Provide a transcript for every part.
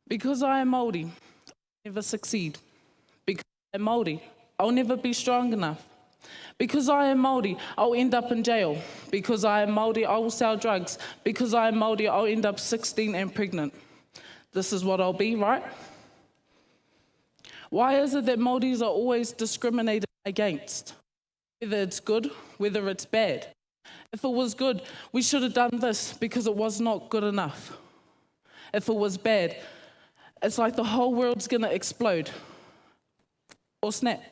Because I am Māori, I'll never succeed. Because I am Māori, I'll never be strong enough. Because I am Māori, I'll end up in jail. Because I am Māori, I will sell drugs. Because I am Māori, I'll end up 16 and pregnant. This is what I'll be, right? Why is it that Māoris are always discriminated against? Whether it's good, whether it's bad. If it was good, we should have done this because it was not good enough. If it was bad, it's like the whole world's gonna explode or snap.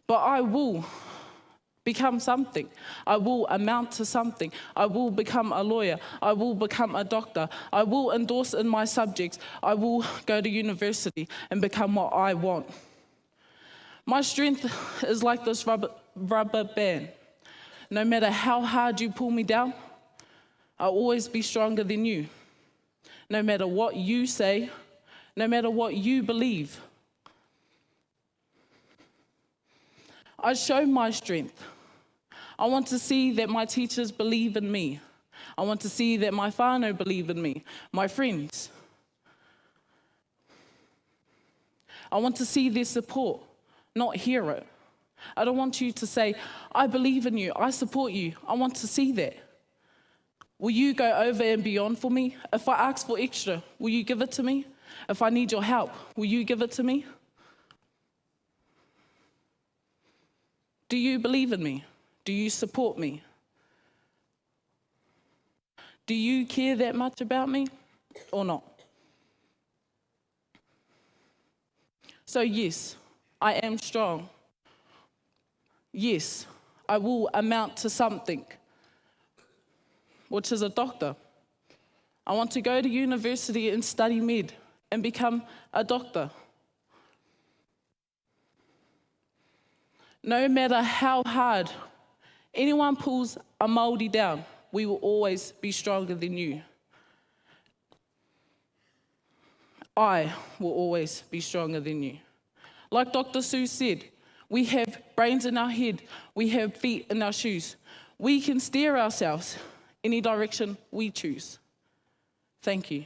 But I will become something. I will amount to something. I will become a lawyer. I will become a doctor. I will endorse in my subjects. I will go to university and become what I want. My strength is like this rubber band. No matter how hard you pull me down, I'll always be stronger than you. No matter what you say, no matter what you believe. I show my strength. I want to see that my teachers believe in me. I want to see that my whānau believe in me, my friends. I want to see their support, not hear it. I don't want you to say, I believe in you, I support you. I want to see that. Will you go over and beyond for me? If I ask for extra, will you give it to me? If I need your help, will you give it to me? Do you believe in me? Do you support me? Do you care that much about me or not? So yes, I am strong. Yes, I will amount to something, which is a doctor. I want to go to university and study med and become a doctor. No matter how hard anyone pulls a Māori down, we will always be stronger than you. I will always be stronger than you. Like Dr. Sue said, we have brains in our head, we have feet in our shoes. We can steer ourselves any direction we choose. Thank you.